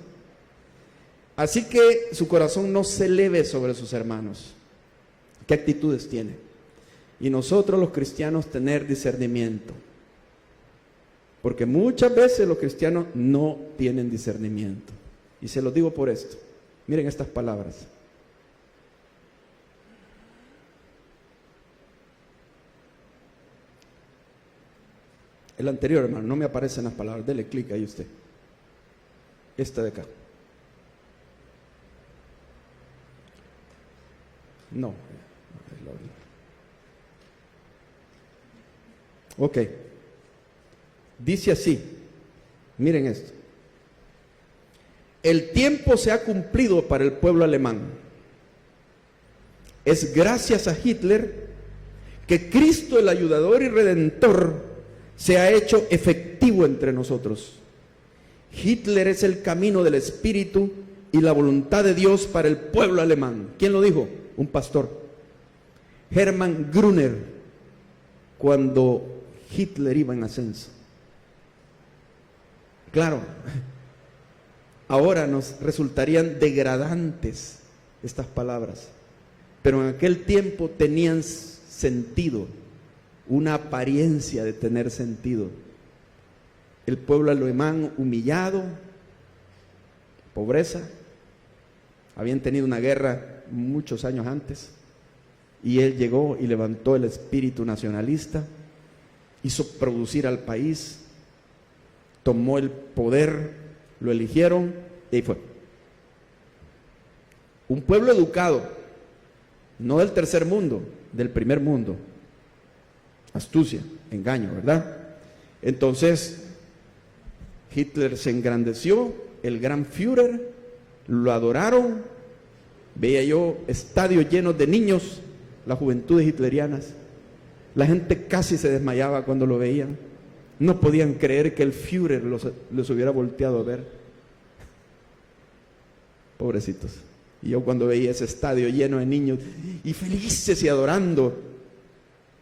Así que su corazón no se eleve sobre sus hermanos. ¿Qué actitudes tiene? Y nosotros los cristianos tener discernimiento. Porque muchas veces los cristianos no tienen discernimiento. Y se los digo por esto. Miren estas palabras. El anterior, hermano, no me aparecen las palabras. Dele clic ahí usted. Esta de acá. No. Ok. Dice así. Miren esto. El tiempo se ha cumplido para el pueblo alemán. Es gracias a Hitler que Cristo, el ayudador y redentor, se ha hecho efectivo entre nosotros. Hitler es el camino del Espíritu y la voluntad de Dios para el pueblo alemán. ¿Quién lo dijo? Un pastor. Hermann Gruner, cuando Hitler iba en ascenso. Claro, ahora nos resultarían degradantes estas palabras, pero en aquel tiempo tenían sentido, una apariencia de tener sentido. El pueblo alemán humillado, pobreza, habían tenido una guerra muchos años antes, y él llegó y levantó el espíritu nacionalista, hizo producir al país, tomó el poder, lo eligieron y ahí fue. Un pueblo educado, no del tercer mundo, del primer mundo. Astucia, engaño, ¿verdad? Entonces, Hitler se engrandeció, el gran Führer, lo adoraron. Veía yo estadios llenos de niños, las juventudes hitlerianas. La gente casi se desmayaba cuando lo veían. No podían creer que el Führer los hubiera volteado a ver. Pobrecitos. Y yo cuando veía ese estadio lleno de niños y felices y adorando,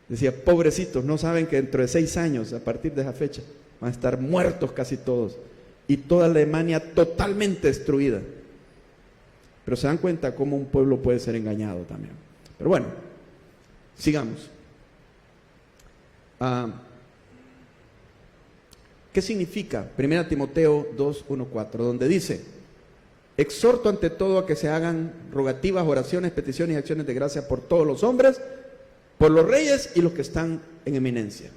decía, pobrecitos, no saben que dentro de 6 años, a partir de esa fecha, van a estar muertos casi todos. Y toda Alemania totalmente destruida. Pero se dan cuenta cómo un pueblo puede ser engañado también. Pero bueno, sigamos. ¿Qué significa? 1 Timoteo 2, 1, 4, donde dice, exhorto ante todo a que se hagan rogativas, oraciones, peticiones y acciones de gracia por todos los hombres, por los reyes y los que están en eminencia.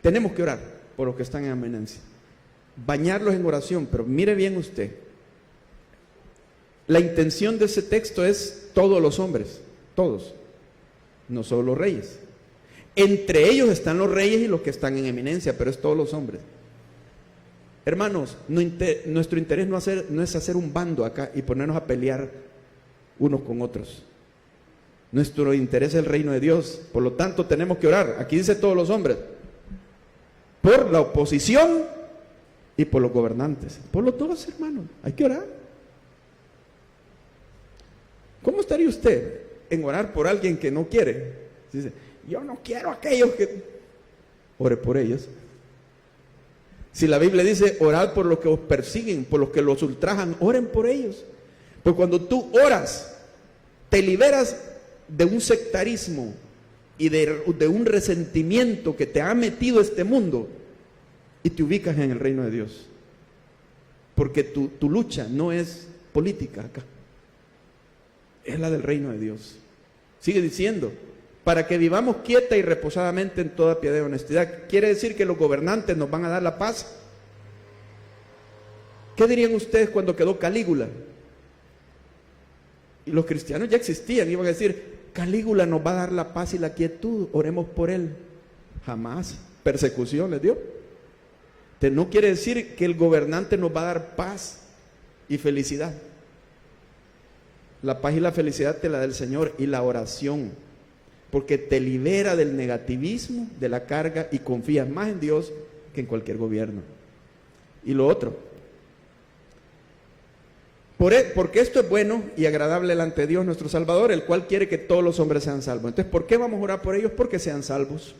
Tenemos que orar por los que están en eminencia. Bañarlos en oración, pero mire bien usted. La intención de ese texto es todos los hombres, todos, no solo los reyes. Entre ellos están los reyes y los que están en eminencia, pero es todos los hombres. Hermanos, nuestro interés no es hacer un bando acá y ponernos a pelear unos con otros. Nuestro interés es el reino de Dios, por lo tanto tenemos que orar. Aquí dice todos los hombres, por la oposición y por los gobernantes. Por los dos, hermanos, hay que orar. ¿Cómo estaría usted en orar por alguien que no quiere? Dice, yo no quiero a aquellos que... Ore por ellos. Si la Biblia dice orar por los que os persiguen, por los que los ultrajan, oren por ellos. Pues cuando tú oras, te liberas de un sectarismo y de un resentimiento que te ha metido este mundo y te ubicas en el reino de Dios. Porque tu lucha no es política acá, es la del reino de Dios. Sigue diciendo, para que vivamos quieta y reposadamente en toda piedad y honestidad. ¿Quiere decir que los gobernantes nos van a dar la paz? ¿Qué dirían ustedes cuando quedó Calígula? Y los cristianos ya existían, iban a decir, Calígula nos va a dar la paz y la quietud, oremos por él. Jamás, persecución les dio. Entonces, no quiere decir que el gobernante nos va a dar paz y felicidad. La paz y la felicidad te la da el Señor y la oración, porque te libera del negativismo, de la carga, y confías más en Dios que en cualquier gobierno. Y lo otro, porque esto es bueno y agradable delante de Dios nuestro Salvador, el cual quiere que todos los hombres sean salvos. Entonces, ¿por qué vamos a orar por ellos? Porque sean salvos.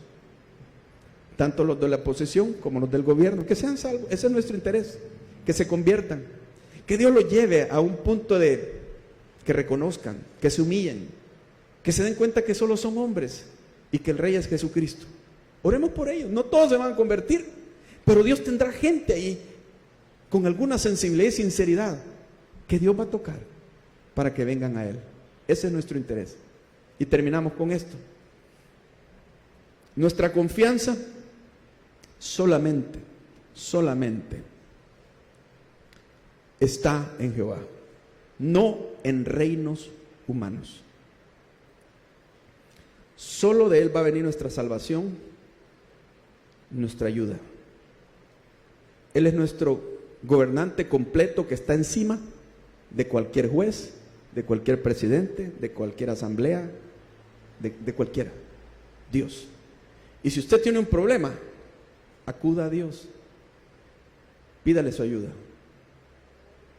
Tanto los de la oposición como los del gobierno, que sean salvos. Ese es nuestro interés, que se conviertan. Que Dios los lleve a un punto de que reconozcan, que se humillen, que se den cuenta que solo son hombres y que el Rey es Jesucristo. Oremos por ellos. No todos se van a convertir, pero Dios tendrá gente ahí con alguna sensibilidad y sinceridad que Dios va a tocar para que vengan a Él. Ese es nuestro interés. Y terminamos con esto. Nuestra confianza solamente está en Jehová, no en reinos humanos. Solo de Él va a venir nuestra salvación, nuestra ayuda. Él es nuestro gobernante completo que está encima de cualquier juez, de cualquier presidente, de cualquier asamblea, de cualquiera. Dios. Y si usted tiene un problema, acuda a Dios. Pídale su ayuda.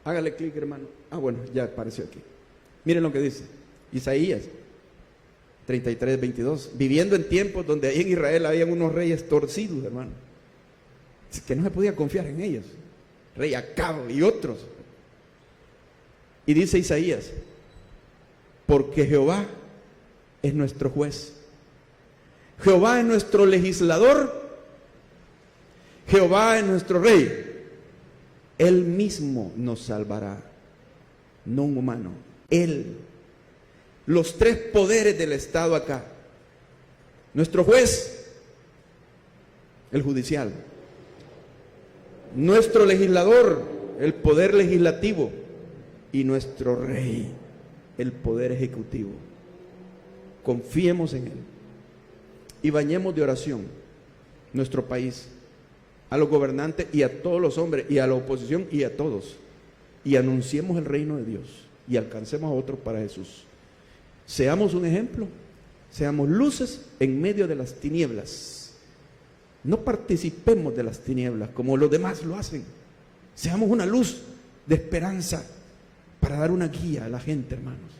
Hágale clic, hermano. Bueno, ya apareció aquí. Miren lo que dice Isaías 33:22. Viviendo en tiempos donde ahí en Israel habían unos reyes torcidos, hermano, que no se podía confiar en ellos. Rey Acab y otros. Y dice Isaías, porque Jehová es nuestro juez, Jehová es nuestro legislador, Jehová es nuestro rey. Él mismo nos salvará, no un humano, Él. Los tres poderes del Estado acá: nuestro juez, el judicial; nuestro legislador, el poder legislativo; y nuestro rey, el poder ejecutivo. Confiemos en Él y bañemos de oración nuestro país, a los gobernantes y a todos los hombres, y a la oposición y a todos, y anunciemos el reino de Dios y alcancemos a otros para Jesús. Seamos un ejemplo, seamos luces en medio de las tinieblas. No participemos de las tinieblas como los demás lo hacen. Seamos una luz de esperanza para dar una guía a la gente, hermanos.